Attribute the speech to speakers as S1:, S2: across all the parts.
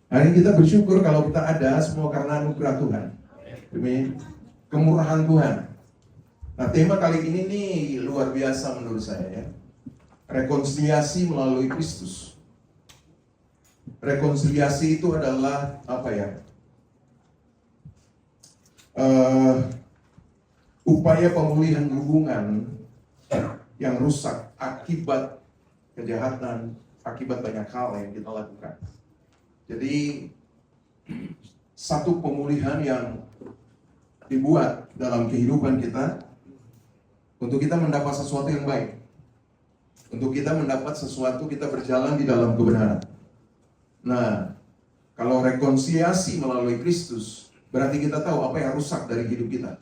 S1: Hari ini kita bersyukur kalau kita ada semua karena anugerah Tuhan, demi kemurahan Tuhan. Nah, tema kali ini nih luar biasa menurut saya ya. Rekonsiliasi melalui Kristus. Rekonsiliasi itu adalah apa ya? Upaya pemulihan hubungan yang rusak akibat kejahatan, akibat banyak hal yang kita lakukan. Jadi satu pemulihan yang dibuat dalam kehidupan kita untuk kita mendapat sesuatu yang baik. Untuk kita mendapat sesuatu, kita berjalan di dalam kebenaran. Nah, kalau rekonsiliasi melalui Kristus, berarti kita tahu apa yang rusak dari hidup kita.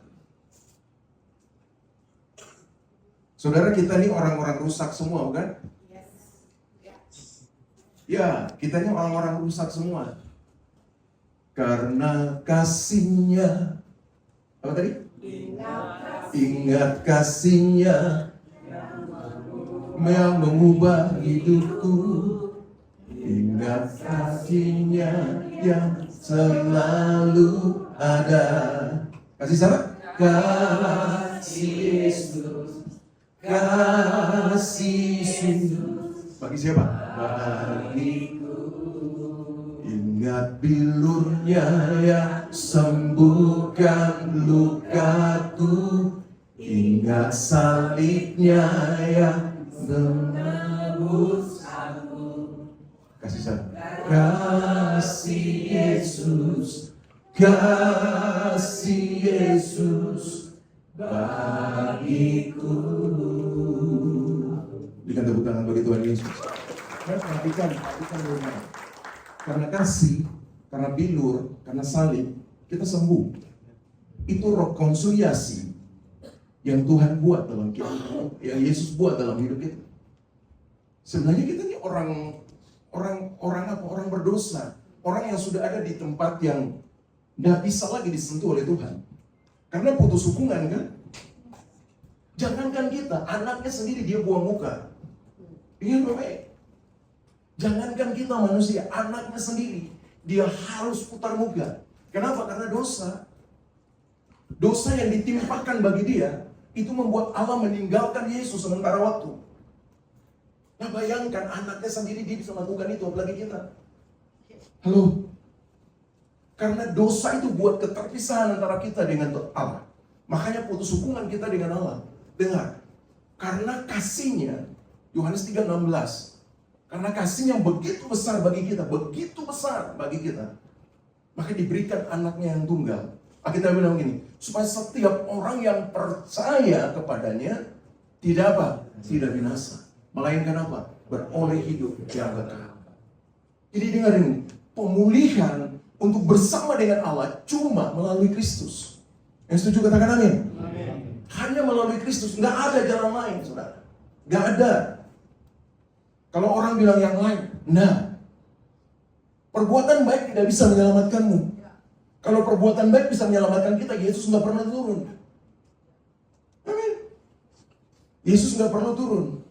S1: Saudara, kita ini orang-orang rusak semua, bukan? Ya, kita ini orang-orang rusak semua. Karena kasih-Nya, apa tadi? Ingat kasih-Nya yang mengubah hidupku. Ingat kasih-Nya yang selalu ada. Kasih siapa? Kasih Yesus. Kasih Yesus. Bagi siapa? Bagiku. Ingat bilurnya yang sembuhkan lukaku. Ingat salibnya yang menebus aku. Kasih siapa? Kasih Yesus. Kasih Yesus bagiku. Berikan tepuk tangan bagi Tuhan Yesus. Dan perhatikan rumah. Karena kasih, karena bilur, karena salib, kita sembuh. Itu rekonsiliasi yang Tuhan buat dalam hidup kita, yang Yesus buat dalam hidup kita. Sebenarnya kita ini orang berdosa, orang yang sudah ada di tempat yang tidak bisa lagi disentuh oleh Tuhan. Karena putus hubungan kan? Jangankan kita, anaknya sendiri dia buang muka. Ingat baik. Jangankan kita manusia, anaknya sendiri dia harus putar muka. Kenapa? Karena dosa. Dosa yang ditimpakan bagi dia itu membuat Allah meninggalkan Yesus sementara waktu. Nah, bayangkan anaknya sendiri dia bisa melakukan itu, apalagi kita. Halo. Karena dosa itu buat keterpisahan antara kita dengan Allah. Makanya putus hubungan kita dengan Allah. Dengar, karena kasih-Nya, Yohanes 3:16, karena kasih yang begitu besar bagi kita, maka diberikan anaknya yang tunggal. Kita bilang begini, supaya setiap orang yang percaya kepadanya tidak apa? Tidak binasa, melainkan apa? Beroleh hidup yang kekal. Jadi dengar ini, pemulihan untuk bersama dengan Allah cuma melalui Kristus. Yang setuju katakan amin. Hanya melalui Kristus, nggak ada jalan lain, saudara. Nggak ada. Kalau orang bilang yang lain, nah, perbuatan baik tidak bisa menyelamatkanmu. Kalau perbuatan baik bisa menyelamatkan kita, Yesus nggak pernah turun. Amin. Yesus nggak pernah turun.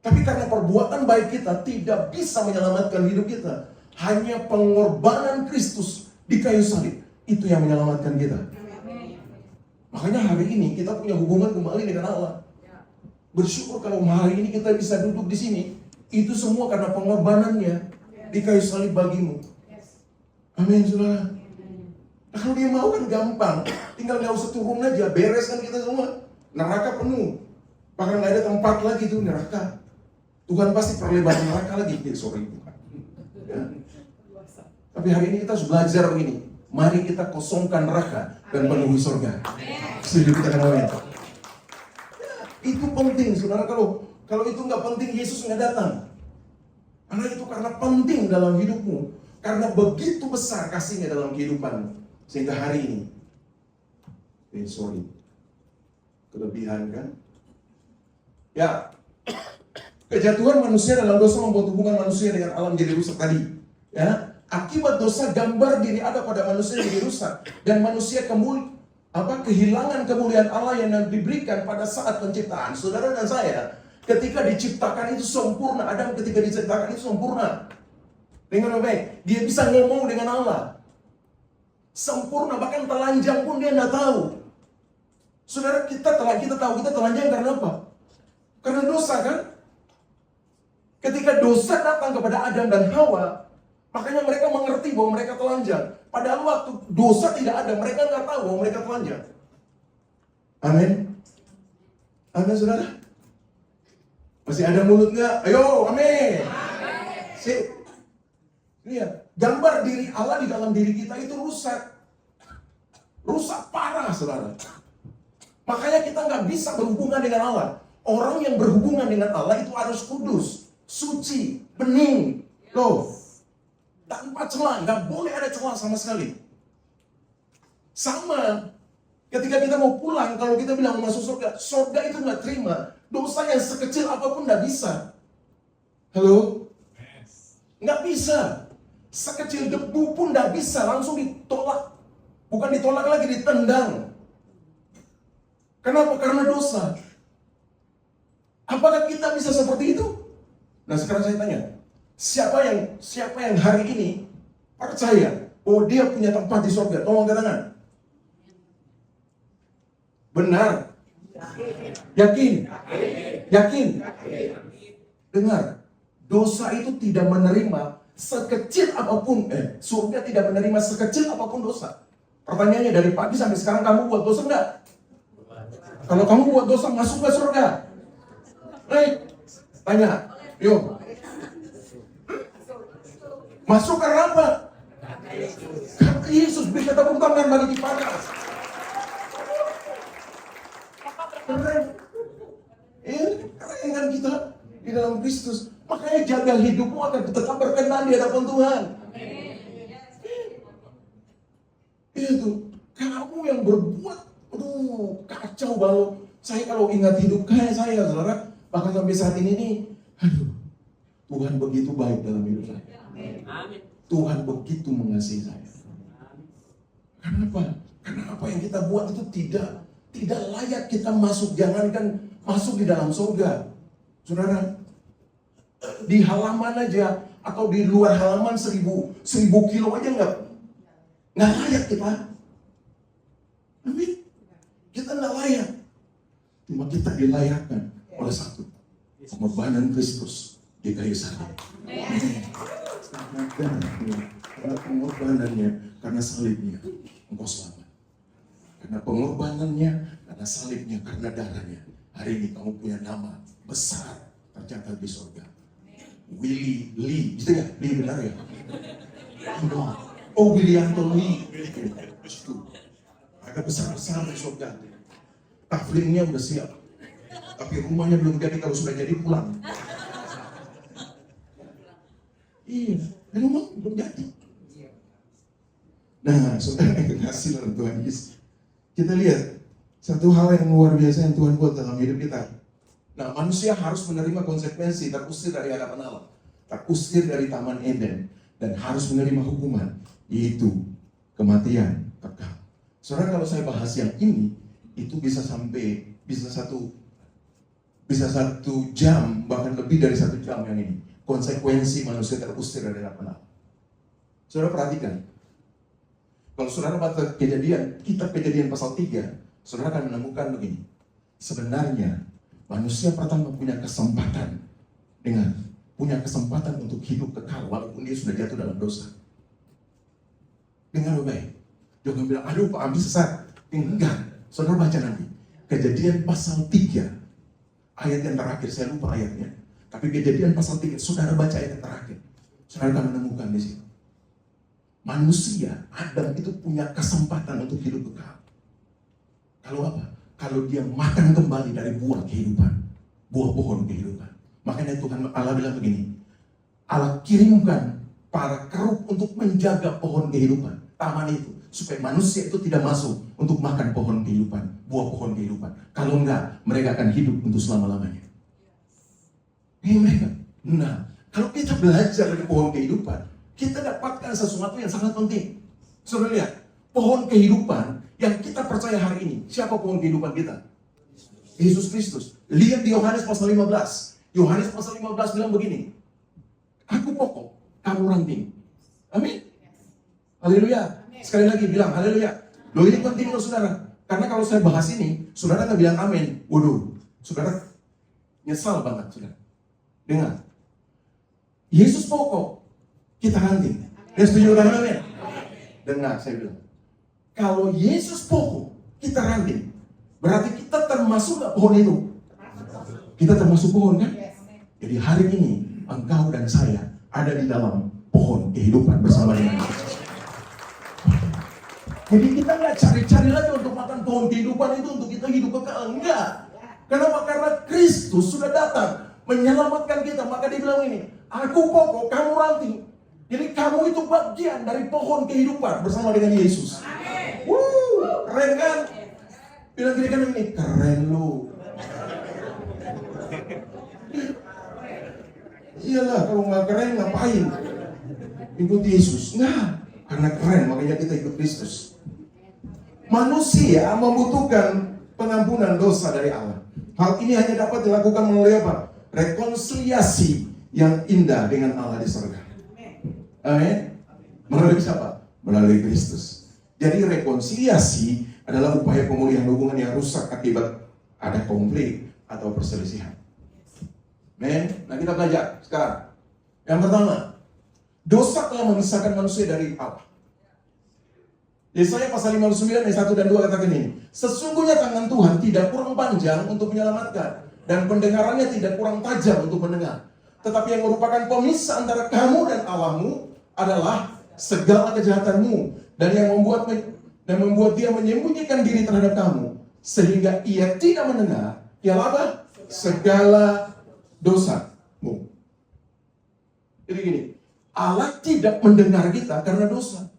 S1: Tapi karena perbuatan baik kita tidak bisa menyelamatkan hidup kita, hanya pengorbanan Kristus di kayu salib itu yang menyelamatkan kita. Makanya hari ini kita punya hubungan kembali dengan Allah. Bersyukur kalau hari ini kita bisa duduk di sini. Itu semua karena pengorbanannya di kayu salib bagimu. Amin, saudara. Nah, kalau dia mau kan gampang. Tinggal gak usah turun aja, bereskan kita semua. Neraka penuh. Bahkan gak ada tempat lagi tuh neraka. Tuhan pasti perlebar neraka lagi. Sorry. Ya. Tapi hari ini kita harus belajar begini. Mari kita kosongkan neraka dan penuhi surga. Setuju kita kan amin? Itu penting, saudara. Kalau itu nggak penting, Yesus nggak datang. Karena itu karena penting dalam hidupmu. Karena begitu besar kasih-Nya dalam kehidupanmu. Sehingga hari ini, kelebihan kan? Ya, kejatuhan manusia dalam dosa membuat hubungan manusia dengan alam jadi rusak tadi. Ya, akibat dosa gambar diri ada pada manusia jadi rusak. Dan manusia kehilangan kemuliaan Allah yang diberikan pada saat penciptaan. Saudara dan saya, ketika diciptakan itu sempurna. Adam ketika diciptakan itu sempurna. Dengan baik, dia bisa ngomong dengan Allah. Sempurna, bahkan telanjang pun dia nggak tahu. Saudara, kita tahu kita telanjang karena apa? Karena dosa kan? Ketika dosa datang kepada Adam dan Hawa, makanya mereka mengerti bahwa mereka telanjang. Padahal waktu dosa tidak ada, mereka nggak tahu bahwa mereka telanjang. Amin. Amin, saudara. Masih ada mulut nggak? Ayo, amin. Sip. Lihat, gambar diri Allah di dalam diri kita itu rusak. Rusak parah, saudara. Makanya kita nggak bisa berhubungan dengan Allah. Orang yang berhubungan dengan Allah itu harus kudus, suci, bening. Loh, tanpa celah, nggak boleh ada celah sama sekali. Sama, ketika kita mau pulang, kalau kita bilang mau masuk surga, surga itu nggak terima. Dosa yang sekecil apapun nggak bisa. Halo? Nggak bisa. Sekecil debu pun nggak bisa, langsung ditolak. Bukan ditolak lagi, ditendang. Kenapa? Karena dosa. Apakah kita bisa seperti itu? Nah, sekarang saya tanya, siapa yang hari ini percaya bahwa dia punya tempat di surga? Tolong angkat tangan. Benar? Yakin? Yakin? Dengar, dosa itu tidak menerima sekecil apapun, surga tidak menerima sekecil apapun dosa. Pertanyaannya, dari pagi sampai sekarang kamu buat dosa enggak? Kalau kamu buat dosa, masuk ke surga? Tanya, yuk. Masuk karena apa? Karena Yesus bisa tepuk tangan bagi kita. Keren. Keren kan kita di dalam Kristus. Makanya jaga hidupmu agar tetap berkenan di hadapan Tuhan. Itu kamu yang berbuat, kacau balau. Saya kalau ingat hidup kayak saya, saudara, bahkan sampai saat ini nih, Tuhan begitu baik dalam hidup saya. Tuhan begitu mengasihi saya. Kenapa? Karena apa yang kita buat itu tidak layak kita masuk. Jangankan masuk di dalam surga, saudara. Di halaman aja atau di luar halaman 1000 kilo aja nggak layak kita. Amin. Kita nggak layak. Cuma kita dilayakkan oleh satu, pengorbanan Kristus di kayu salib. Karena pengorbanannya, karena salibnya, engkau selamat. Karena pengorbanannya, karena salibnya, karena darahnya, hari ini kamu punya nama besar tercatat di surga. Willy Lee, gitu ya? Lee benar ya? Oh, Willianto Lee. Itu. Ada besar-besar di surga. Taflingnya udah siap. Tapi rumahnya belum jadi, kalau sudah jadi pulang. Iya, rumah belum jadi. Nah, saudara yang kekasih dalam Tuhan Yesus, kita lihat satu hal yang luar biasa yang Tuhan buat dalam hidup kita. Nah, manusia harus menerima konsekuensi, terusir dari hadapan Allah, terusir dari Taman Eden, dan harus menerima hukuman, yaitu kematian kekal. Saudara, kalau saya bahas yang ini, itu bisa satu jam, bahkan lebih dari 1 jam yang ini. Konsekuensi manusia terusir dari hadapan Allah. Saudara perhatikan, kalau saudara baca kitab Kejadian pasal 3, saudara akan menemukan begini. Sebenarnya manusia pertama punya kesempatan untuk hidup kekal walaupun dia sudah jatuh dalam dosa. Dengar baik. Jangan bilang, aduh Pak Abi sesat. Enggak. Saudara baca nanti. Kejadian pasal 3. Ayat yang terakhir, saya lupa ayatnya. Tapi Kejadian pasal 3, saudara baca ayat yang terakhir. Saudara akan menemukan di situ. Manusia, Adam itu punya kesempatan untuk hidup kekal. Kalau apa? Kalau dia makan kembali dari buah kehidupan, buah pohon kehidupan. Makanya Tuhan Allah bilang begini, Allah kirimkan para kerub untuk menjaga pohon kehidupan, taman itu, supaya manusia itu tidak masuk untuk makan pohon kehidupan, buah pohon kehidupan. Kalau enggak, mereka akan hidup untuk selama-lamanya. Ini mereka. Nah, kalau kita belajar dari pohon kehidupan, kita dapatkan sesuatu yang sangat penting. Saudara lihat, pohon kehidupan yang kita percaya hari ini, siapa pohon kehidupan kita? Yesus Kristus. Lihat di Yohanes pasal 15. Yohanes pasal 15 bilang begini, aku pokok, kamu ranting. Amin. Haleluya. Sekali lagi bilang haleluya. Loh, ini penting loh saudara. Karena kalau saya bahas ini, saudara nggak bilang amin. Waduh, saudara nyesal banget, saudara. Dengar. Yesus pokok, kita ranting. Ya setuju dengan amin? Dengar, saya bilang. Kalau Yesus pokok, kita ranting. Berarti kita termasuk nggak pohon itu? Kita termasuk pohon kan? Jadi hari ini, engkau dan saya ada di dalam pohon kehidupan bersama dengan Yesus. Jadi kita nggak cari-cari lagi untuk makan pohon kehidupan itu untuk kita hidup kekal. Enggak. Kenapa? Karena Kristus sudah datang menyelamatkan kita. Maka dia bilang ini, aku pokok, kamu ranting. Jadi kamu itu bagian dari pohon kehidupan bersama dengan Yesus. Keren kan? Bilang gini kan ini, keren lu. Iyalah, kalau nggak keren ngapain ikut Yesus? Nah, karena keren makanya kita ikut Kristus. Manusia membutuhkan pengampunan dosa dari Allah. Hal ini hanya dapat dilakukan melalui apa? Rekonsiliasi yang indah dengan Allah di surga. Amin. Melalui siapa? Melalui Kristus. Jadi rekonsiliasi adalah upaya pemulihan hubungan yang rusak akibat ada konflik atau perselisihan. Amin. Nah, kita belajar sekarang. Yang pertama, dosa telah memisahkan manusia dari Allah. Yesaya pasal 59 ayat 1 dan 2 katakan ini, sesungguhnya tangan Tuhan tidak kurang panjang untuk menyelamatkan, dan pendengarannya tidak kurang tajam untuk mendengar. Tetapi yang merupakan pemisah antara kamu dan Allahmu adalah segala kejahatanmu, dan yang membuat dia menyembunyikan diri terhadap kamu, sehingga ia tidak mendengar, ialah apa? Segala dosamu. Jadi gini, Allah tidak mendengar kita karena dosa.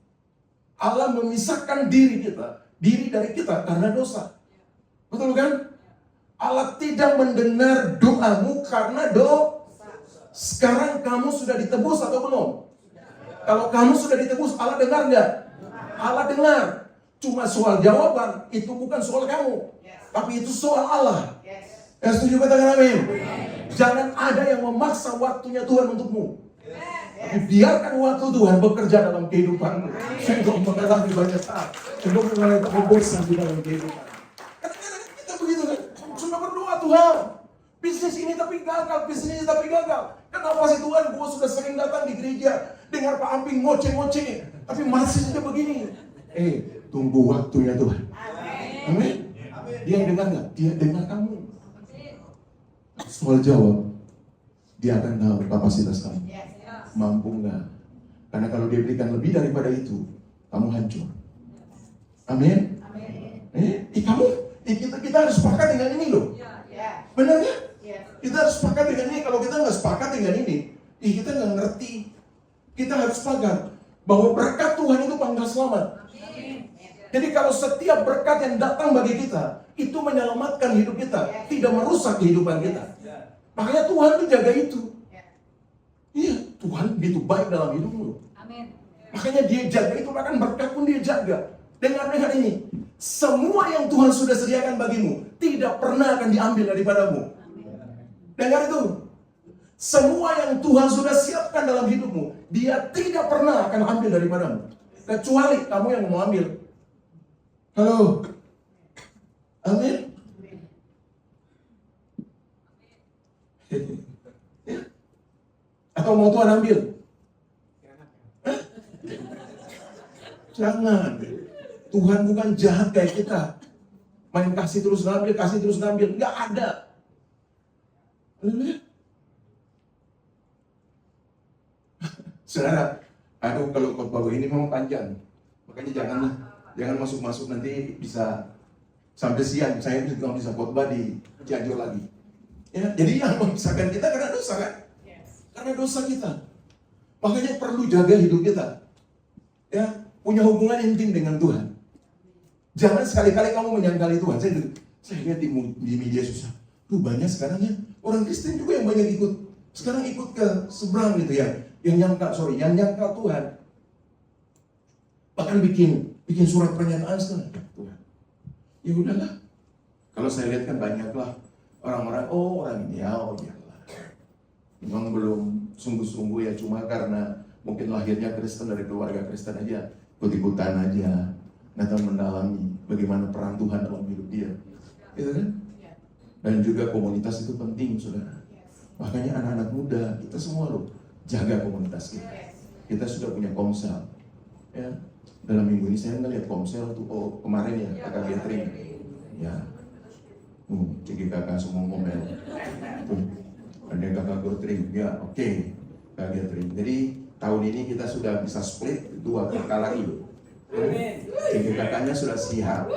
S1: Allah memisahkan diri dari kita karena dosa. Betul kan? Allah tidak mendengar doamu karena dosa. Sekarang kamu sudah ditebus atau belum? Kalau kamu sudah ditebus, Allah dengar nggak? Allah dengar. Cuma soal jawaban, itu bukan soal kamu. Tapi itu soal Allah. Yang setuju katakan amin. Jangan ada yang memaksa waktunya Tuhan untukmu. Tapi biarkan waktu Tuhan bekerja dalam kehidupanmu. Sehingga mengalami banyak saat. Sehingga mengalami kebosan di dalam kehidupan. Kadang-kadang kita begitu kan. Sudah berdoa Tuhan. Bisnis ini tapi gagal. Bisnis ini tapi gagal. Kenapa sih Tuhan? Gua sudah sering datang di gereja. Dengar Pak Amping ngoceh-ngoceh. Tapi masih saja begini. Tunggu waktunya Tuhan. Amin. Dia yang dengar nggak? Dia dengar kamu. Soal jawab. Dia akan tahu kapasitas kamu. Mampu enggak? Karena kalau dia berikan lebih daripada itu, kamu hancur. Amin. Kita harus sepakat dengan ini loh. Benar ya? Kita harus sepakat dengan ini. Kalau kita nggak sepakat dengan ini, kita nggak ngerti. Kita harus sepakat bahwa berkat Tuhan itu pangkal selamat. Jadi kalau setiap berkat yang datang bagi kita, itu menyelamatkan hidup kita, tidak merusak kehidupan kita. Makanya Tuhan menjaga itu. Iya, Tuhan begitu baik dalam hidupmu. Amin. Makanya dia jaga itu, bahkan berkat pun dia jaga. Dengar ini. Semua yang Tuhan sudah sediakan bagimu tidak pernah akan diambil daripadamu. Dengar itu. Semua yang Tuhan sudah siapkan dalam hidupmu, dia tidak pernah akan ambil daripadamu. Kecuali kamu yang mau ambil. Halo. Amin. Atau mau Tuhan ambil? Jangan. Tuhan bukan jahat kayak kita. Main kasih terus ngambil. Nggak ada. Saudara, kalau khotbah ini memang panjang. Makanya jangan masuk-masuk nanti bisa sampai siang. Saya juga bisa khotbah di Cianjur lagi. Ya, jadi yang memisahkan kita karena dosa kan? Karena dosa kita. Makanya perlu jaga hidup kita. Ya, punya hubungan intim dengan Tuhan. Jangan sekali-kali kamu menyangkali Tuhan. Saya lihat di media sosial. Banyak sekarang ya orang Kristen juga yang banyak ikut. Sekarang ikut ke seberang gitu ya. Yang nyangkal Tuhan. Bahkan bikin surat pernyataan sekarang. Tuhan. Ya udahlah. Kalau saya lihat kan banyaklah orang-orang, orang ini ya, memang belum sungguh-sungguh ya, cuma karena mungkin lahirnya Kristen dari keluarga Kristen aja, ikut-ikutan aja, nggak tahu mendalami bagaimana peran Tuhan dalam hidup dia, gitu kan? Dan juga komunitas itu penting, saudara. Makanya anak-anak muda, kita semua loh, jaga komunitas kita. Kita sudah punya komsel, ya. Dalam minggu ini saya ngeliat komsel tuh, kemarin ya, kakak gathering, ya. Ciki kakak semua ngomel, tuh, ada kakak gathering, ya oke, kakak gathering. Jadi tahun ini kita sudah bisa split 2 kakak lagi loh. Ciki kakaknya sudah siap.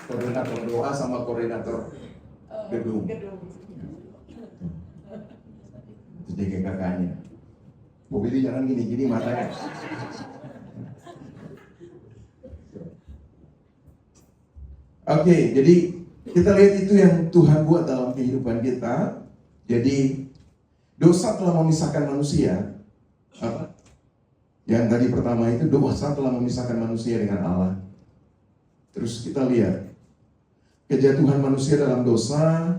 S1: Koordinator doa sama koordinator gedung. Jadi kakaknya, mobilnya jangan gini-gini matanya. Oke, jadi kita lihat itu yang Tuhan buat dalam kehidupan kita. Jadi dosa telah memisahkan manusia. Apa? Yang tadi pertama itu, dosa telah memisahkan manusia dengan Allah. Terus kita lihat kejatuhan manusia dalam dosa.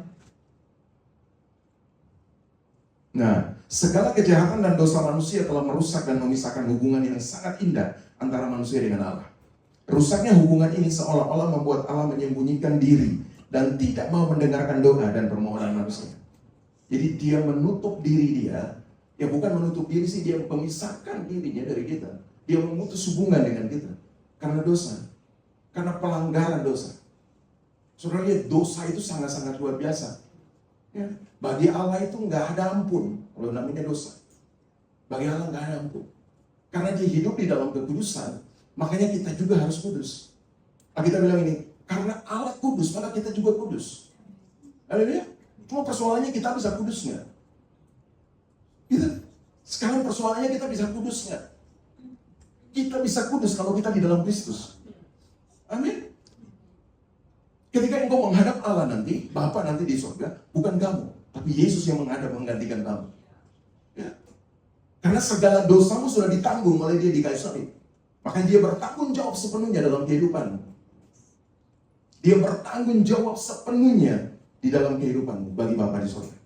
S1: Nah, segala kejahatan dan dosa manusia telah merusak dan memisahkan hubungan yang sangat indah antara manusia dengan Allah. Rusaknya hubungan ini seolah-olah membuat Allah menyembunyikan diri dan tidak mau mendengarkan doa dan permohonan manusia. Jadi dia menutup diri dia, ya bukan menutup diri sih, dia memisahkan dirinya dari kita. Dia memutus hubungan dengan kita karena dosa, karena pelanggaran dosa. Saudara lihat, dosa itu sangat-sangat luar biasa. Ya, bagi Allah itu nggak ada ampun kalau namanya dosa. Bagi Allah nggak ada ampun. Karena dia hidup di dalam kekudusan, makanya kita juga harus kudus. Kita bilang ini, karena Allah kudus, maka kita juga kudus. Haleluya. Cuma persoalannya kita bisa kudus nggak? Gitu. Sekarang persoalannya kita bisa kudus nggak? Kita bisa kudus kalau kita di dalam Kristus. Amin. Ketika engkau menghadap Allah nanti, Bapa nanti di surga, bukan kamu, tapi Yesus yang menghadap menggantikan kamu. Ya. Karena segala dosamu sudah ditanggung oleh dia di kayu salib. Maka dia bertanggung jawab sepenuhnya dalam kehidupanmu. Dia bertanggung jawab sepenuhnya di dalam kehidupanmu bagi Bapa di surga.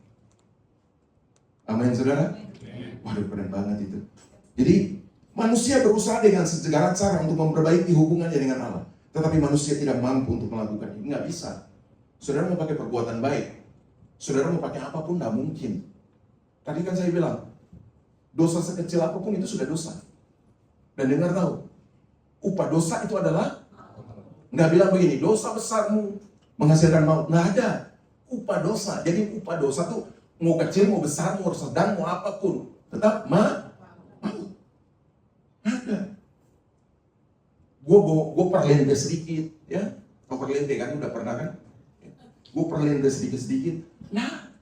S1: Amin, saudara? Waduh, keren banget itu. Jadi, manusia berusaha dengan segala cara untuk memperbaiki hubungannya dengan Allah. Tetapi manusia tidak mampu untuk melakukannya. Nggak bisa. Saudara mau pakai perbuatan baik, saudara mau pakai apapun, nggak mungkin. Tadi kan saya bilang, dosa sekecil apapun itu sudah dosa. Dan dengar tahu, upah dosa itu adalah, nggak bilang begini, dosa besarmu menghasilkan maut. Nggak ada. Upah dosa. Jadi upah dosa tuh mau kecil, mau besar, mau sedang, mau apapun, tetap maut. Ada. Gue perlente sedikit, ya. Kau perlente kan, udah pernah kan? Gue perlente sedikit-sedikit. Nah,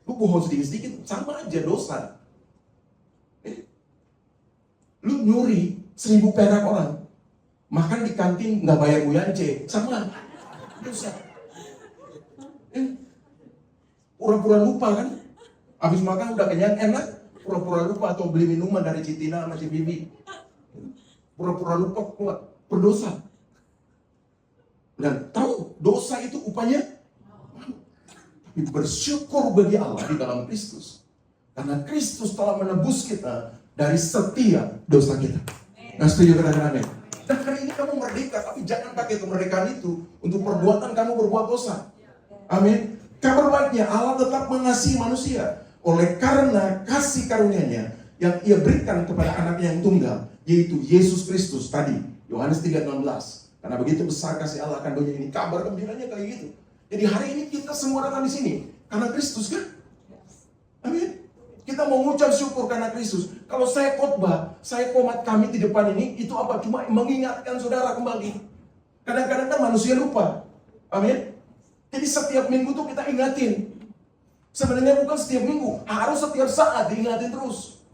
S1: lu bohong sedikit-sedikit, sama aja dosa. Lu nyuri 1.000 perak orang, makan di kantin nggak bayar uyance, sama dosa. Pura-pura lupa kan? Habis makan udah kenyang enak, pura-pura lupa atau beli minuman dari Citina sama Cibibi. Pura-pura lupa kuat, berdosa. Dan tahu dosa itu upahnya maut. Tapi bersyukur bagi Allah di dalam Kristus. Karena Kristus telah menebus kita dari setiap dosa kita. Nah, setuju kata-kata amin. Dan hari ini kamu merdeka, tapi jangan pakai kemerdekaan itu untuk perbuatan kamu berbuat dosa. Amin. Kabar baiknya Allah tetap mengasihi manusia oleh karena kasih karunia-Nya yang Ia berikan kepada anaknya yang tunggal, yaitu Yesus Kristus tadi, Yohanes 3:16. Karena begitu besar kasih Allah akan dunia ini. Kabar gembiranya kayak gitu. Jadi hari ini kita semua datang di sini karena Kristus kan? Amin. Kita mau mengucap syukur karena Kristus. Kalau saya khotbah, saya komat kami di depan ini, itu apa? Cuma mengingatkan saudara kembali. Kadang-kadang kan manusia lupa. Amin. Jadi setiap minggu tuh kita ingatin. Sebenarnya bukan setiap minggu, harus setiap saat diingatin terus.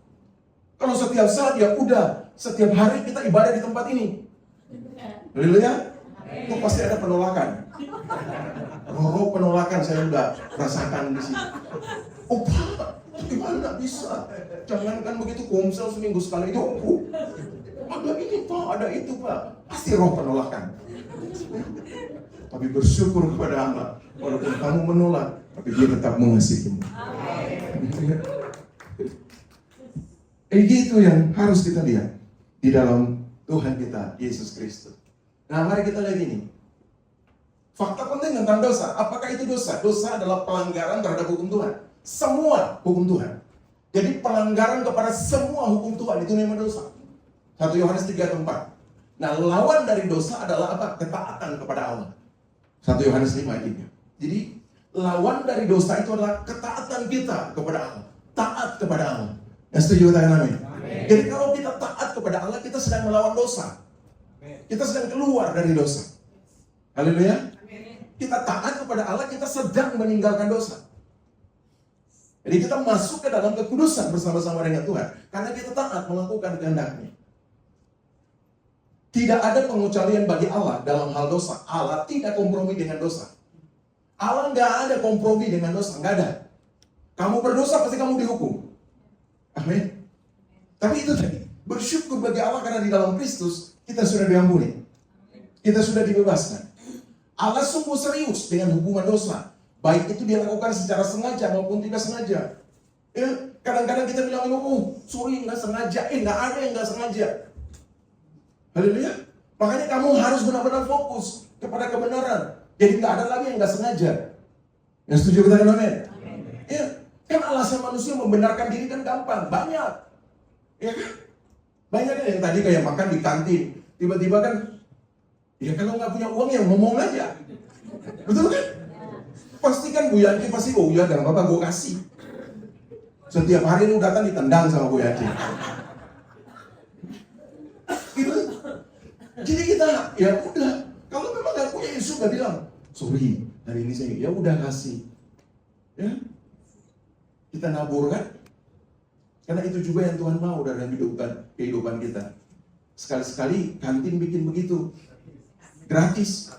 S1: Kalau setiap saat ya udah, setiap hari kita ibadah di tempat ini. Haleluya. Itu pasti ada penolakan. Roh penolakan saya udah rasakan di sini. Oh Pak, gimana bisa? Jangankan begitu, komsel seminggu sekali itu. Ada ini Pak, ada itu Pak. Pasti roh penolakan. Tapi bersyukur kepada Allah, walaupun kamu menolak, tapi Dia tetap mengasihimu. Itu yang harus kita lihat di dalam Tuhan kita, Yesus Kristus. Nah, mari kita lihat ini. Fakta penting tentang dosa. Apakah itu dosa? Dosa adalah pelanggaran terhadap hukum Tuhan. Semua hukum Tuhan. Jadi pelanggaran kepada semua hukum Tuhan itu namanya dosa. 1 Yohanes 3:4. Nah, lawan dari dosa adalah apa? Ketaatan kepada Allah. 1 Yohanes 5:3. Jadi lawan dari dosa itu adalah ketaatan kita kepada Allah. Taat kepada Allah. Yang setuju katakan amin. Jadi kalau kita taat kepada Allah, kita sedang melawan dosa. Kita sedang keluar dari dosa. Haleluya. Kita taat kepada Allah, kita sedang meninggalkan dosa. Jadi kita masuk ke dalam kekudusan bersama-sama dengan Tuhan. Karena kita taat melakukan kehendak-Nya. Tidak ada pengecualian bagi Allah dalam hal dosa. Allah tidak kompromi dengan dosa. Allah nggak ada kompromi dengan dosa, nggak ada. Kamu berdosa pasti kamu dihukum. Amin. Tapi itu tadi, bersyukur bagi Allah karena di dalam Kristus kita sudah diampuni. Kita sudah dibebaskan. Allah sungguh serius dengan hukuman dosa. Baik itu dia lakukan secara sengaja maupun tidak sengaja. Ya, kadang-kadang kita bilang, sorry nggak sengaja. Nggak ada yang nggak sengaja. Haleluya. Makanya kamu harus benar-benar fokus kepada kebenaran. Jadi nggak ada lagi yang nggak sengaja. Yang setuju kita kan amin? Ya, kan alasan manusia membenarkan diri kan gampang, banyak. Ya kan? Banyak kan yang tadi kayak makan di kantin, tiba-tiba kan, ya kalau nggak punya uang ya ngomong aja. Betul kan? Pasti kan Bu Yanti pasti, oh iya dan Bapak gue kasih. Setiap hari lu datang ditendang sama Bu Yanti. Gitu. Jadi kita, ya udah. Kalau memang gak punya, Yesus gak bilang, sorry, hari ini saya, ya udah kasih. Ya, kita nabur kan? Karena itu juga yang Tuhan mau dalam kehidupan kita. Sekali-sekali kantin bikin begitu, gratis.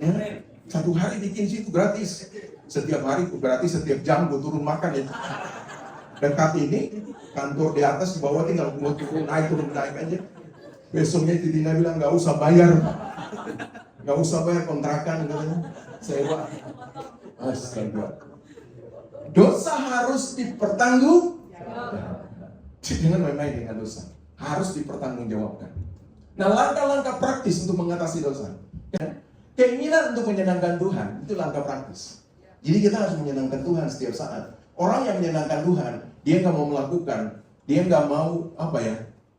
S1: Ya, satu hari bikin situ gratis. Setiap hari gratis, setiap jam gue turun makan ya. Dekat ini, kantor di atas, di bawah tinggal gue turun naik aja. Besoknya Titina bilang gak usah bayar. Gak usah bayar kontrakan katanya. Sewa. Astaga. Dosa harus dipertanggungjawabkan. Jangan main-main dengan dosa. Harus dipertanggungjawabkan. Nah, langkah-langkah praktis untuk mengatasi dosa. Keinginan untuk menyenangkan Tuhan itu langkah praktis. Jadi kita harus menyenangkan Tuhan setiap saat. Orang yang menyenangkan Tuhan, dia nggak mau melakukan, dia nggak mau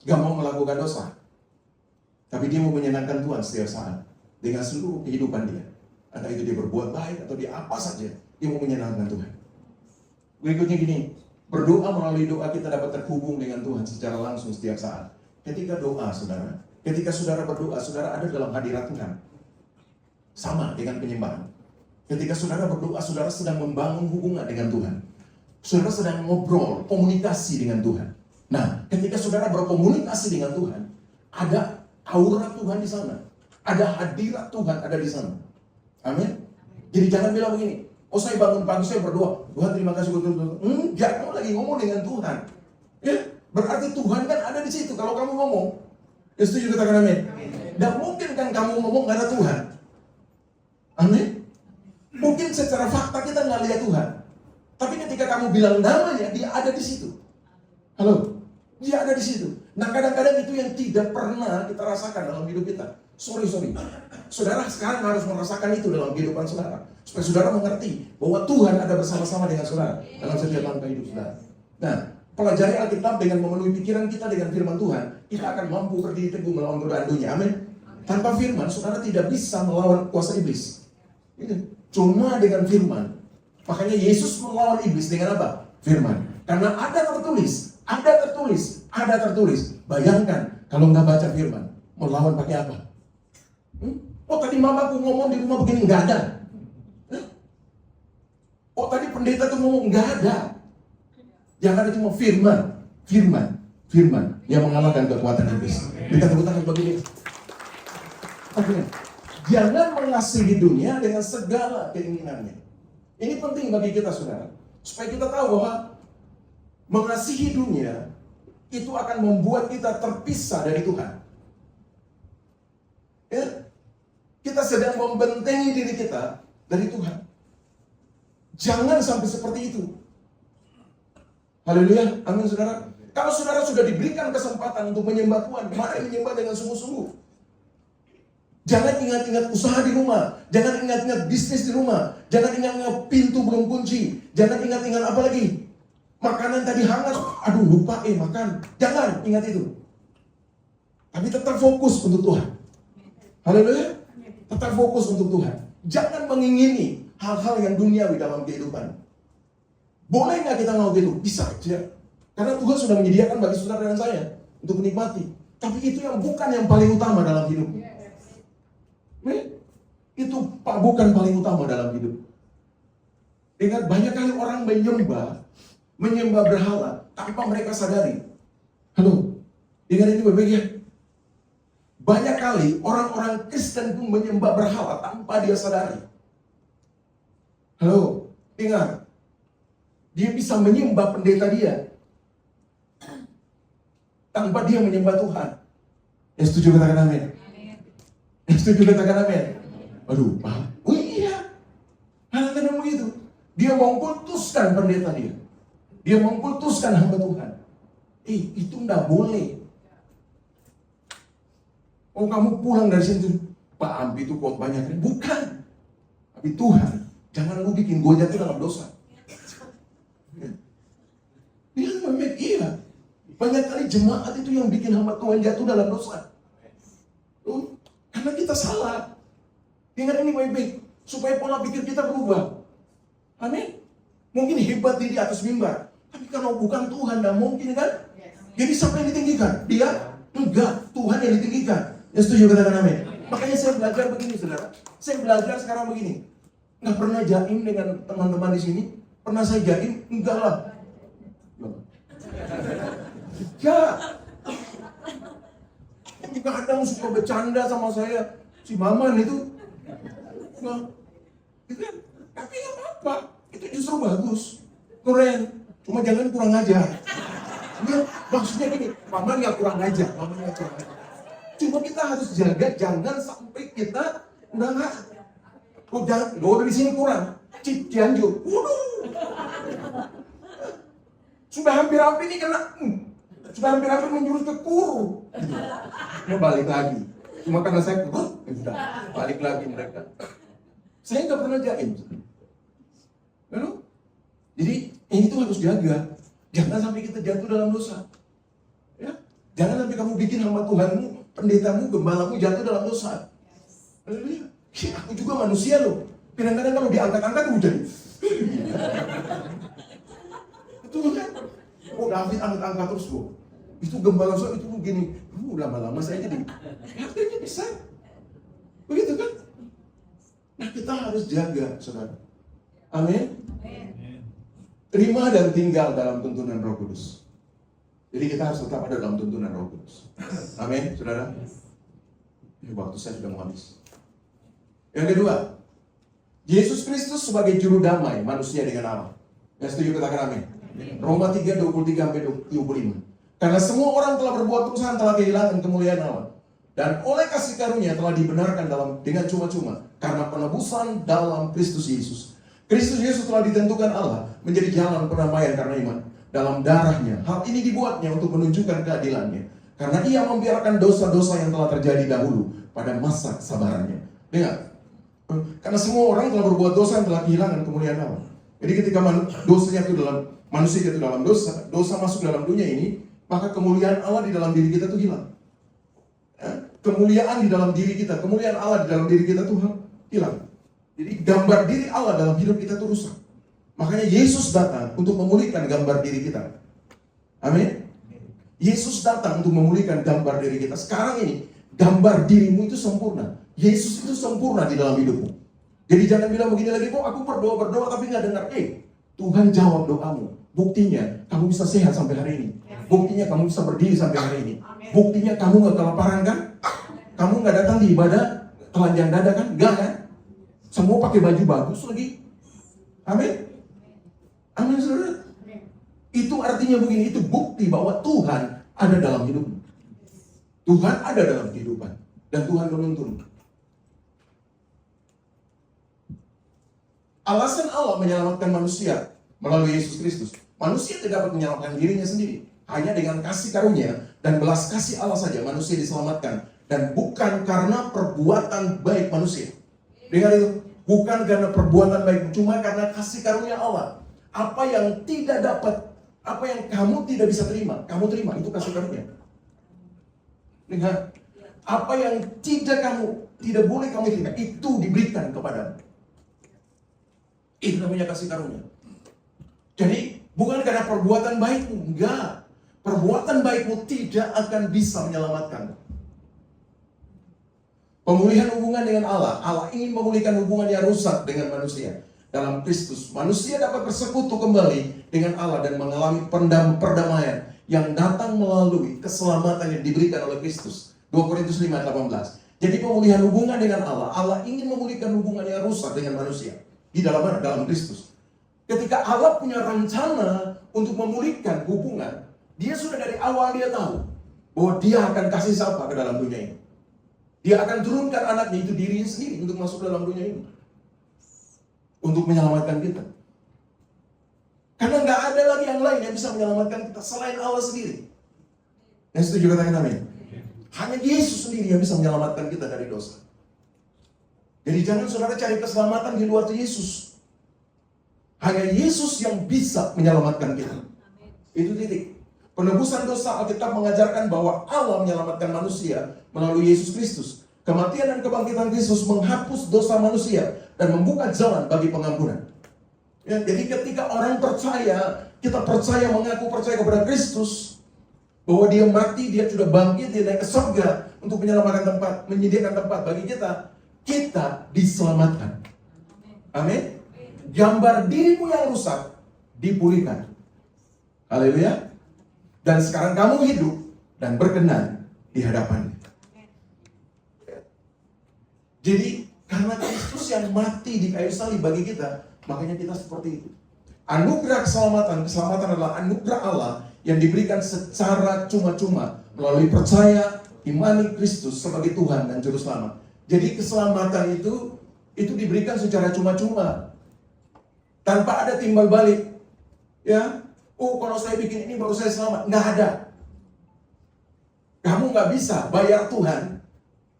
S1: nggak mau melakukan dosa. Tapi dia mau menyenangkan Tuhan setiap saat dengan seluruh kehidupan dia. Entah itu dia berbuat baik atau dia apa saja, dia mau menyenangkan Tuhan. Berikutnya gini, berdoa melalui doa kita dapat terhubung dengan Tuhan secara langsung setiap saat. Ketika doa, ketika saudara berdoa, saudara ada dalam hadirat Tuhan. Sama dengan penyembahan. Ketika saudara berdoa, saudara sedang membangun hubungan dengan Tuhan. Saudara sedang ngobrol, komunikasi dengan Tuhan. Nah, ketika saudara berkomunikasi dengan Tuhan, ada aura Tuhan di sana. Ada hadirat Tuhan ada di sana. Amin. Jadi jangan bilang begini, oh saya bangun pagi saya berdoa, Tuhan terima kasih betul. Enggak, kamu lagi ngomong dengan Tuhan. Ya, berarti Tuhan kan ada di situ kalau kamu ngomong. Ya setuju katakan amin. Dan mungkin kan kamu ngomong gak ada Tuhan. Amin. Mungkin secara fakta kita nggak lihat Tuhan. Tapi ketika kamu bilang namanya, dia ada di situ. Halo, dia ada di situ. Nah kadang-kadang itu yang tidak pernah kita rasakan dalam hidup kita. Sorry. Saudara sekarang harus merasakan itu dalam kehidupan saudara. Supaya saudara mengerti bahwa Tuhan ada bersama-sama dengan saudara dalam setiap langkah hidup saudara. Nah, pelajari Alkitab dengan memenuhi pikiran kita dengan firman Tuhan, kita akan mampu berdiri teguh melawan godaan dunia. Amin. Tanpa firman, saudara tidak bisa melawan kuasa iblis. Ini cuma dengan firman. Makanya Yesus melawan iblis dengan apa? Firman. Karena ada tertulis. Bayangkan kalau nggak baca firman, mau lawan pakai apa? Oh tadi mamaku ngomong di rumah begini, nggak ada. Oh tadi pendeta tuh ngomong, nggak ada. Yang ada cuma firman yang mengalahkan kekuatan iblis. Kita tepuk tangan bagi dia. Jangan mengasihi dunia dengan segala keinginannya. Ini penting bagi kita saudara, supaya kita tahu bahwa mengasihi dunia itu akan membuat kita terpisah dari Tuhan. Ya, kita sedang membentengi diri kita dari Tuhan. Jangan sampai seperti itu. Haleluya, amin saudara. Kalau saudara sudah diberikan kesempatan untuk menyembah Tuhan, mari menyembah dengan sungguh-sungguh. Jangan ingat-ingat usaha di rumah, jangan ingat-ingat bisnis di rumah, jangan ingat-ingat pintu belum kunci, jangan ingat-ingat apa lagi. Makanan tadi hangat, aduh lupa makan. Jangan ingat itu. Tapi tetap fokus untuk Tuhan. Haleluya. Tetap fokus untuk Tuhan. Jangan mengingini hal-hal yang duniawi dalam kehidupan. Boleh nggak kita mau gitu? Bisa aja. Karena Tuhan sudah menyediakan bagi saudara dan saya untuk menikmati. Tapi itu yang bukan yang paling utama dalam hidup. Itu bukan paling utama dalam hidup. Ingat, banyak kali orang menyembah berhala tanpa mereka sadari. Halo, ingat ini baik-baik ya. Banyak kali orang-orang Kristen pun menyembah berhala tanpa dia sadari. Halo, ingat, dia bisa menyembah pendeta dia tanpa dia menyembah Tuhan. Yang setuju katakan amin. Yang setuju katakan amin. Aduh, paham. Oh iya, hal-hal begitu. Dia mau kultuskan pendeta dia. Dia mau kultuskan hamba Tuhan. Itu enggak boleh. Oh, kamu pulang dari sini, Pak Ambi itu kuat banyak. Bukan. Tapi Tuhan, jangan lu bikin gue jatuh dalam dosa. Dia memang iya. Banyak kali jemaat itu yang bikin hamba Tuhan jatuh dalam dosa. Karena kita salah. Ingat ini baik-baik, supaya pola pikir kita berubah. Amin. Mungkin hebat di atas mimbar, tapi kalau bukan Tuhan, tidak mungkin kan? Jadi siapa yang ditinggikan? Dia? Enggak, Tuhan yang ditinggikan. Yang setuju katakan amin. Makanya saya belajar begini, saudara. Saya belajar sekarang begini. Nggak pernah jaim dengan teman-teman di sini. Pernah saya jaim? Enggak lah. Enggak. Kadang suka bercanda sama saya. Si Maman itu. Nah, gitu kan? Tapi nggak apa-apa. Itu justru bagus. Keren. Cuma jangan kurang ajar. Nah, maksudnya gini, Maman nggak kurang ajar. Maman nggak kurang ajar. Cuma kita harus jaga, jangan sampai kita nggak. Udah di sini kurang. Cianjur. Waduh. Sudah hampir-hampir nih kena. Sudah hampir-hampir menjurus ke Kuru. Mau balik lagi. Cuma karena saya sudah balik lagi mereka. Saya nggak pernah jaim. Jadi ini tuh harus jaga. Jangan sampai kita jatuh dalam dosa. Ya? Jangan sampai kamu bikin hamba Tuhanmu, pendetamu, gembalamu jatuh dalam dosa. Aku juga manusia loh. Kadang-kadang kalau diangkat-angkat aku jadi. Itu kan. Oh, David angkat-angkat terus kok. Itu gembala saya itu begini. Lama-lama saya jadi. Akhirnya bisa. Begitu kan? Nah, kita harus jaga, saudara. Amin. Terima dan tinggal dalam tuntunan Roh Kudus. Jadi kita harus tetap ada dalam tuntunan Roh Kudus. Amin, saudara. Waktu saya sudah mau habis. Yang kedua, Yesus Kristus sebagai juru damai manusia dengan Allah. Yang setuju katakan amin. Roma 3:23-25. Karena semua orang telah berbuat dosa, telah kehilangan kemuliaan Allah. Dan oleh kasih karunia telah dibenarkan dengan cuma-cuma karena penebusan dalam Kristus Yesus. Kristus Yesus telah ditentukan Allah menjadi jalan perdamaian karena iman dalam darahnya. Hal ini dibuatnya untuk menunjukkan keadilannya. Karena ia membiarkan dosa-dosa yang telah terjadi dahulu pada masa kesabarannya. Dengar. Karena semua orang telah berbuat dosa yang telah kehilangan kemuliaan Allah. Jadi ketika manusia itu dalam dosa masuk dalam dunia ini, maka kemuliaan Allah di dalam diri kita itu hilang. Kemuliaan di dalam diri kita, kemuliaan Allah di dalam diri kita tuh hilang. Jadi gambar diri Allah dalam hidup kita itu rusak. Makanya Yesus datang untuk memulihkan gambar diri kita. Amin. Yesus datang untuk memulihkan gambar diri kita. Sekarang ini gambar dirimu itu sempurna. Yesus itu sempurna di dalam hidupmu. Jadi jangan bilang begini lagi, kok aku berdoa tapi nggak dengar. Tuhan jawab doamu. Buktinya kamu bisa sehat sampai hari ini. Buktinya kamu bisa berdiri sampai hari ini. Buktinya kamu nggak kelaparan kan? Kamu nggak datang di ibadah telanjang dada kan? Enggak kan? Semua pakai baju bagus lagi. Amin. Amin, saudara. Itu artinya begini, itu bukti bahwa Tuhan ada dalam hidupmu. Tuhan ada dalam kehidupan. Dan Tuhan menuntun. Alasan Allah menyelamatkan manusia melalui Yesus Kristus. Manusia tidak dapat menyelamatkan dirinya sendiri. Hanya dengan kasih karunia dan belas kasih Allah saja manusia diselamatkan. Dan bukan karena perbuatan baik manusia. Dengar itu, bukan karena perbuatan baik, cuma karena kasih karunia Allah. Apa yang tidak dapat, apa yang kamu tidak bisa terima, kamu terima, itu kasih karunia. Dengar, apa yang tidak boleh kamu terima, itu diberikan kepadamu. Itu namanya kasih karunia. Jadi bukan karena perbuatan baikmu, enggak. Perbuatan baikmu tidak akan bisa menyelamatkanmu. Pemulihan hubungan dengan Allah. Allah ingin memulihkan hubungan yang rusak dengan manusia. Dalam Kristus, manusia dapat bersekutu kembali dengan Allah dan mengalami perdamaian yang datang melalui keselamatan yang diberikan oleh Kristus. 2 Korintus 5:18. Jadi pemulihan hubungan dengan Allah. Allah ingin memulihkan hubungan yang rusak dengan manusia. Di dalam Kristus. Ketika Allah punya rencana untuk memulihkan hubungan, dia sudah dari awal dia tahu bahwa dia akan kasih siapa ke dalam dunia ini. Dia akan turunkan anaknya, itu dirinya sendiri, untuk masuk dalam dunia ini. Untuk menyelamatkan kita. Karena nggak ada lagi yang lain yang bisa menyelamatkan kita selain Allah sendiri. Yang setuju katakan amin. Hanya Yesus sendiri yang bisa menyelamatkan kita dari dosa. Jadi jangan saudara cari keselamatan di luar Yesus. Hanya Yesus yang bisa menyelamatkan kita. Itu titik. Penebusan dosa, Alkitab mengajarkan bahwa Allah menyelamatkan manusia melalui Yesus Kristus. Kematian dan kebangkitan Kristus menghapus dosa manusia dan membuka jalan bagi pengampunan. Ya, jadi ketika orang percaya, kita percaya, mengaku percaya kepada Kristus, bahwa dia mati, dia sudah bangkit, dia naik ke surga untuk menyelamatkan tempat, menyediakan tempat bagi kita, kita diselamatkan. Amin. Gambar dirimu yang rusak dipulihkan. Haleluya. Dan sekarang kamu hidup dan berkenan di hadapannya. Jadi karena Kristus yang mati di kayu salib bagi kita, makanya kita seperti itu. Anugerah keselamatan adalah anugerah Allah yang diberikan secara cuma-cuma melalui percaya, imani Kristus sebagai Tuhan dan Juru Selamat. Jadi keselamatan itu diberikan secara cuma-cuma. Tanpa ada timbal balik. Ya, kalau saya bikin ini baru saya selamat. Nggak ada. Kamu nggak bisa bayar Tuhan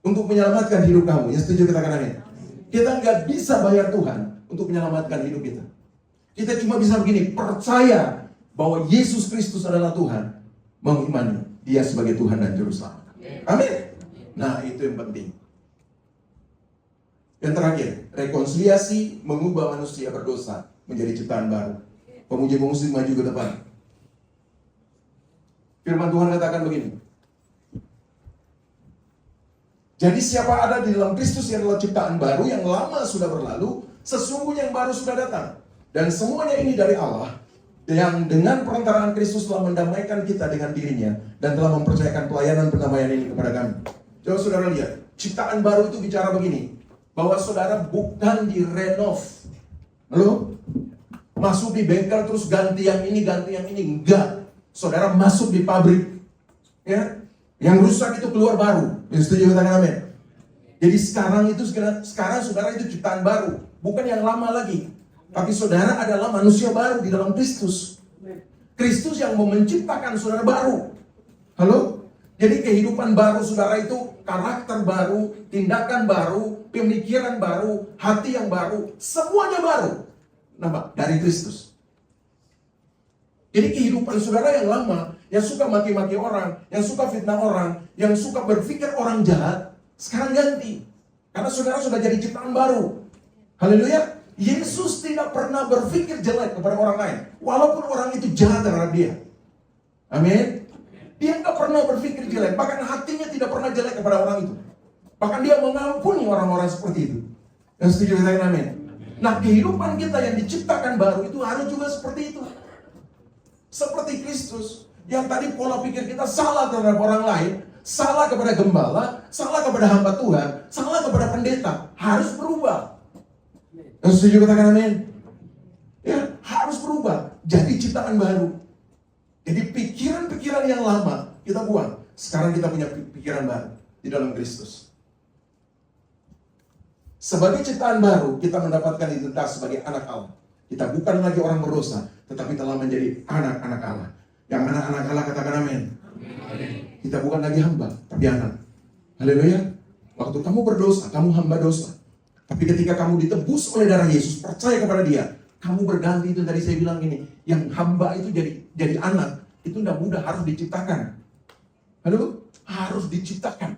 S1: untuk menyelamatkan hidup kamu. Yang setuju katakan amin. Kita nggak bisa bayar Tuhan untuk menyelamatkan hidup kita. Kita cuma bisa begini, percaya bahwa Yesus Kristus adalah Tuhan, mengimani Dia sebagai Tuhan dan Juru Selamat. Amin. Nah, itu yang penting. Yang terakhir, rekonsiliasi mengubah manusia berdosa menjadi ciptaan baru. Pemuji-pemuji maju ke depan. Firman Tuhan katakan begini. Jadi siapa ada di dalam Kristus yang adalah ciptaan baru, yang lama sudah berlalu, sesungguhnya yang baru sudah datang. Dan semuanya ini dari Allah, yang dengan perantaraan Kristus telah mendamaikan kita dengan dirinya, dan telah mempercayakan pelayanan perdamaian ini kepada kami. Coba saudara lihat, ciptaan baru itu bicara begini, bahwa saudara bukan direnov. Halo? Masuk di bengkel terus ganti yang ini, enggak. Saudara masuk di pabrik. Ya. Yang rusak itu keluar baru. Yang setuju katakan amin. Jadi sekarang saudara itu ciptaan baru, bukan yang lama lagi. Tapi saudara adalah manusia baru di dalam Kristus. Kristus yang mau menciptakan saudara baru. Halo? Jadi kehidupan baru saudara itu karakter baru, tindakan baru, pemikiran baru, hati yang baru, semuanya baru. Nampak? Dari Kristus. Jadi kehidupan saudara yang lama, yang suka maki-maki orang, yang suka fitnah orang, yang suka berpikir orang jahat, sekarang ganti. Karena saudara sudah jadi ciptaan baru. Haleluya. Yesus tidak pernah berpikir jelek kepada orang lain, walaupun orang itu jahat terhadap dia. Amin. Dia nggak pernah berpikir jelek, bahkan hatinya tidak pernah jelek kepada orang itu. Bahkan dia mengampuni orang-orang seperti itu. Yang setuju katakan amin. Nah, kehidupan kita yang diciptakan baru itu harus juga seperti itu. Seperti Kristus, yang tadi pola pikir kita salah terhadap orang lain, salah kepada gembala, salah kepada hamba Tuhan, salah kepada pendeta, harus berubah. Yang setuju katakan amin. Ya, harus berubah, jadi ciptaan baru. Jadi pikiran-pikiran yang lama kita buang. Sekarang kita punya pikiran baru di dalam Kristus. Sebagai ciptaan baru, kita mendapatkan identitas sebagai anak Allah. Kita bukan lagi orang berdosa, tetapi telah menjadi anak-anak Allah. Yang anak-anak Allah katakan amin. Kita bukan lagi hamba, tapi anak. Haleluya. Waktu kamu berdosa, kamu hamba dosa. Tapi ketika kamu ditebus oleh darah Yesus, percaya kepada Dia, kamu berganti. Itu tadi saya bilang ini, yang hamba itu jadi anak, itu tidak mudah, harus diciptakan. Halo? Harus diciptakan.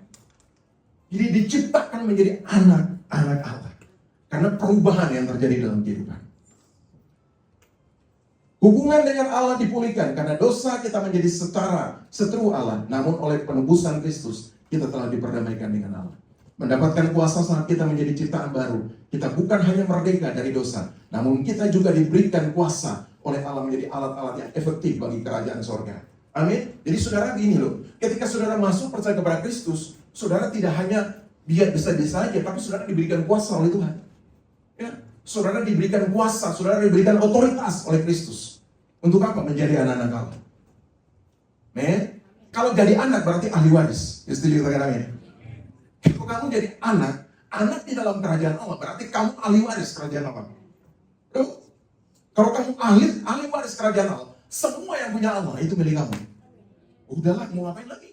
S1: Jadi diciptakan menjadi anak-anak Allah. Karena perubahan yang terjadi dalam kehidupan. Hubungan dengan Allah dipulihkan karena dosa kita menjadi seteru Allah. Namun oleh penebusan Kristus, kita telah diperdamaikan dengan Allah. Mendapatkan kuasa saat kita menjadi ciptaan baru. Kita bukan hanya merdeka dari dosa, namun kita juga diberikan kuasa oleh Allah menjadi alat-alat yang efektif bagi kerajaan sorga. Amin. Jadi saudara gini loh, ketika saudara masuk percaya kepada Kristus, saudara tidak hanya biasa-biasa saja, tapi saudara diberikan kuasa oleh Tuhan. Ya, saudara diberikan kuasa, saudara diberikan otoritas oleh Kristus. Untuk apa? Menjadi anak-anak Allah. Amin. Kalau jadi anak berarti ahli waris. Setuju katakan amin. Kalau kamu jadi anak di dalam kerajaan Allah, berarti kamu ahli waris kerajaan Allah. Kalau kamu ahli waris kerajaan Allah, semua yang punya Allah itu milik kamu. Udahlah, mau ngapain lagi?